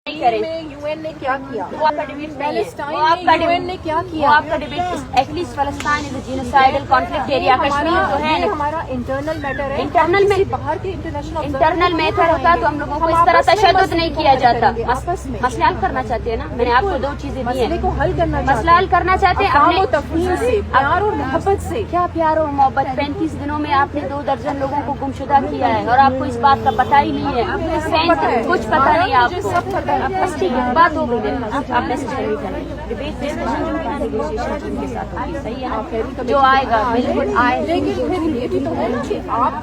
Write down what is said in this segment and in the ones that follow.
UN نے کیا کیا؟ وہ آپ کا ڈبیٹ پیلسٹائن میں UN نے کیا کیا؟ آپ کا ڈبیٹ ایٹ لیسٹ فلسطین از اے جینوسائیڈل کانفلکٹ ایریا، کشمیر جو ہے ہمارا انٹرنل میٹر ہے، انٹرنل میں باہر کے انٹرنل میٹر ہوتا تو ہم لوگوں کو اس طرح تشدد نہیں کیا جاتا. مسئلہ حل کرنا چاہتے ہیں نا، میں نے آپ کو دو چیزیں دی ہیں. مسئلہ حل کرنا چاہتے ہیں اپنے تفہیم سے، پیار اور محبت سے. کیا پیار اور محبت؟ 35 دنوں میں آپ نے 2 درجن لوگوں کو گمشدہ کیا ہے اور آپ کو اس بات کا پتہ ہی نہیں ہے. کچھ پتہ نہیں آپ کو. بس ٹھیک ہے، بات ہو گئی. آپ میسج کریں، ڈبیٹ ڈسکشن جو ہے نیگوشیشن کے ساتھ ہوگی. صحیح ہے، جو آئے گا بالکل آئے. لیکن پھر یہ بھی تو ہے کہ آپ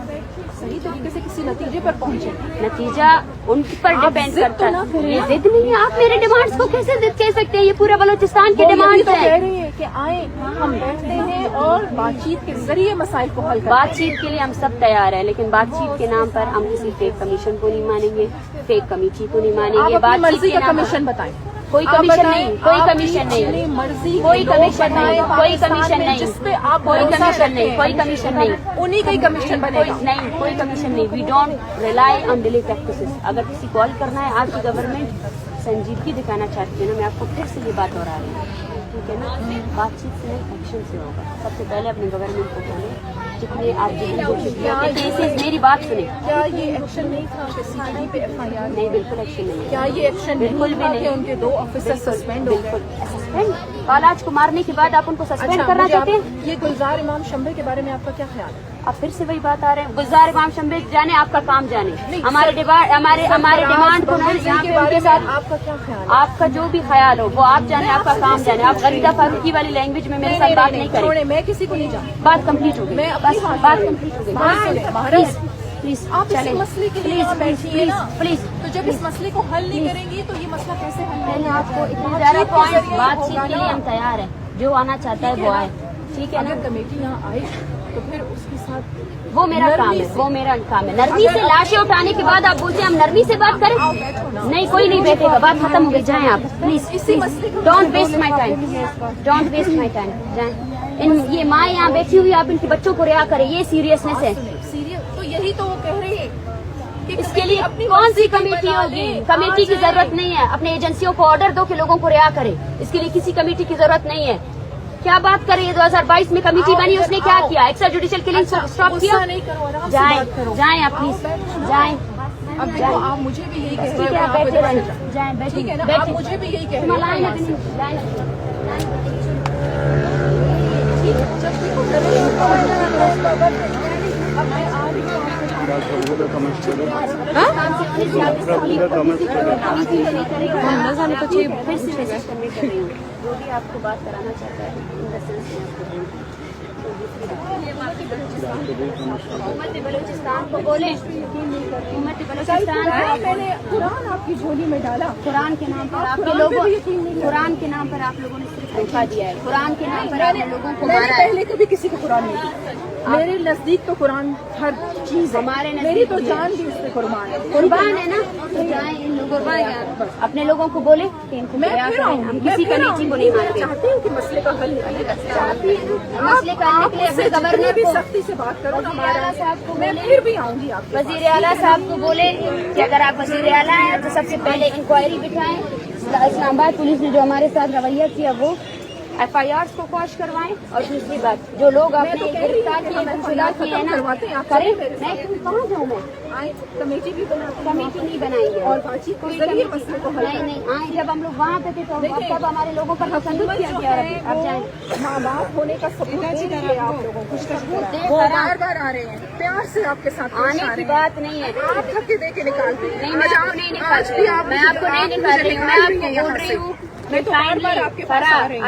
صحیح طریقے سے کسی نتیجے پر پہنچے. نتیجہ ان پر ڈیپینڈ کرتا ہے. یہ ضد نہیں ہے. آپ میرے ڈیمانڈس کو کیسے ضد کہہ سکتے ہیں؟ یہ پورے بلوچستان کے ڈیمانڈس ہیں. کہہ رہی ہے کہ آئیں ہم بیٹھتے ہیں اور بات چیت کے ذریعے مسائل کو حل کریں. بات چیت کے لیے ہم سب تیار ہیں، لیکن بات چیت کے نام پر ہم کسی فیک کمیشن کو نہیں مانیں گے، فیک کمیٹی کو نہیں مانیں گے. بات مرضی کا کمیشن بتائیں. کوئی کمیشن نہیں، کوئی کمیشن نہیں، مرضی کوئی کمیشن نہیں، کوئی کمیشن نہیں، جس پہ آپ کوئی کمیشن نہیں، کوئی کمیشن نہیں. انہیں کا ہی کمیشن بنے گا. نہیں، کوئی کمیشن نہیں. We don't rely on daily practices. اگر کسی کال کرنا ہے، آپ کی گورنمنٹ سنجیدگی دکھانا چاہتی ہے نا، میں آپ کو پھر سے یہ بات دوہرا رہی ہوں، ٹھیک ہے نا؟ بات چیت سے نہیں، ایکشن سے ہوگا. سب سے پہلے اپنے گورنمنٹ کو بولیں جتنے آپ کیسز. میری بات سنیں. کیا یہ ایکشن نہیں تھا کہ CID پہ FIR؟ نہیں، بالکل ایکشن نہیں. کیا یہ ایکشن بالکل بھی نہیں کہ ان کے 2 آفیسر سسپینڈ ہو گئے؟ سسپینڈ بالاج کو مارنے کے بعد آپ ان کو سسپینڈ کرنا چاہتے ہیں؟ یہ گلزار امام شمبے کے بارے میں آپ کا کیا خیال ہے؟ آپ پھر سے وہی بات آ رہے ہیں. گلزار امام شمبے جانے، آپ کا کام جانے. ہمارے ڈیمانڈ کو ان کے ساتھ آپ کا کیا خیال ہے؟ آپ کا جو بھی خیال ہو وہ آپ جانے، آپ کا کام جانے. آپ غریدہ فاروقی والی لینگویج میں میرے ساتھ بات نہیں کریں. میں کسی کو نہیں جانتی. بات کمپلیٹ ہو گئی. بس بات کمپلیٹ ہو گئی. پلیز آپ اس مسئلے کے لیے بیٹھیے نا. پلیز. تو جب اس مسئلے کو حل نہیں کریں گی تو یہ مسئلہ کیسے حل میں نے ہوگا؟ آپ کو اتنے زیادہ پوائنٹ بات چیت کے لیے ہم تیار ہیں. جو آنا چاہتا ہے وہ آئے، ٹھیک ہے نا؟ اگر کمیٹی یہاں آئے تو پھر اس کے ساتھ وہ میرا کام ہے، وہ میرا کام ہے. نرمی سے لاشیں اٹھانے کے بعد آپ بولتے ہیں ہم نرمی سے بات کریں. نہیں، کوئی نہیں بیٹھے گا. بات ختم ہو گئی. جائیں آپ please. Don't waste my time, don't waste my time. جائیں. یہ ماں یہاں بیٹھی ہوئی، آپ ان کے بچوں کو رہا کریں. یہ سیریسنیس ہے. تو یہی تو وہ کہہ رہی ہے کہ اس کے لیے کون سی کمیٹی ہوگی؟ کمیٹی کی ضرورت نہیں ہے. اپنے ایجنسیوں کو آرڈر دو کہ لوگوں کو رہا کرے. اس کے لیے کسی کمیٹی کی ضرورت نہیں ہے. کیا بات کر رہی ہے؟ 2022 میں کمیٹی بنی، اس نے کیا کیا؟ ایکسٹرا جوڈیشل کلنگ اسٹاپ کیا. جائیں جائیں آپ پلیز جائیں. اب دیکھو آپ مجھے بھی یہی کہہ رہے آپ بیٹھے رہیں. جائیں ٹھیک ہے نا؟ آپ مجھے بھی یہی کہہ رہے جو بھی آپ کو بات کرانا چاہتا ہے حکومت بلوچستان کو بولے. حکومت بلوچستان میں نے قرآن آپ کی جھولی میں ڈالا. قرآن کے نام پر آپ کے لوگوں قرآن کے نام پر آپ لوگوں نے صرف دھوکہ دیا ہے. قرآن کے نام پر آپ نے لوگوں کو میں نے مارا ہے. پہلے کبھی کسی کو قرآن نہیں دیا. میرے نزدیک تو قرآن ہر چیز ہے. ہمارے میری تو جان بھی اس پہ قربان ہے. قربان ہے نا. تو جائیں ان لوگوں کو اپنے لوگوں کو بولے کہ ان کو رہا کریں. ہم کسی کمیٹی کو نہیں مانتے. چاہتی ہوں کہ مسئلے کا حل مسئلے کا حل کے لیے اپنے گورنر بھی کو سختی سے بات کرو. وزیر اعلیٰ صاحب کو میں بولے، پھر بھی آؤں گی آپ کے وزیر اعلیٰ صاحب کو بولے کہ اگر آپ وزیر اعلیٰ ہیں تو سب سے پہلے انکوائری بٹھائیں. اسلام آباد پولیس نے جو ہمارے ساتھ رویہ کیا وہ FIRs کو خواش کروائیں. اور دوسری بات، جو لوگ آپ نے گرفتار کیے ہیں نا کریں. میں کہاں جاؤں؟ میں کمیٹی بھی بناتی کمیٹی نہیں بنائیں گے اور بات چیت کوئی ذریعے کمیٹی مسئلے کو حل نہیں. آئیں جب ہم لوگ وہاں پہ تھے تو تب ہمارے لوگوں پر تشدد کیا گیا. اب جائیں. ماں باپ ہونے کا ثبوت دے رہے ہیں آپ لوگوں کو. وہ بار بار آ رہے ہیں، پیار سے آپ کے ساتھ آنے کی بات نہیں ہے. آپ دھکے دے کے نکالتے ہیں. نہیں، میں آپ کو نہیں نکال رہی ہوں. میں آپ کو نہیں نکال رہی ہوں. میں آپ کو بول رہی ہوں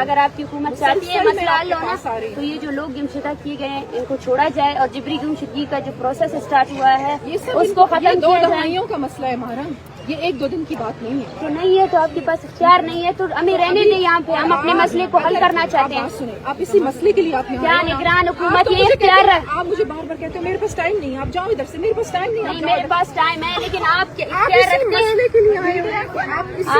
اگر آپ کی حکومت چاہتی ہے مسئلہ حل ہونا تو یہ جو لوگ گمشدہ کیے گئے ہیں ان کو چھوڑا جائے اور جبری گمشدگی کا جو پروسیس اسٹارٹ ہوا ہے اس کو ختم کیا جائے. 2 دہائیوں کا مسئلہ ہے ہمارا. یہ 1-2 دن کی بات نہیں ہے. تو نہیں ہے تو آپ کے پاس اختیار نہیں ہے تو ہمیں رہنے دیں یہاں پہ. ہم اپنے مسئلے کو حل کرنا چاہتے ہیں. سنیں، آپ اسی مسئلے کے لیے آپ کیا نگران حکومت یہ اختیار رکھ. آپ مجھے بار بار کہتے ہیں میرے پاس ٹائم نہیں ہے، آپ جاؤ ادھر سے. میرے پاس ٹائم نہیں ہے. نہیں، میرے پاس ٹائم ہے لیکن آپ آپ اسی مسئلے کے لیے آئے ہیں. آپ اسی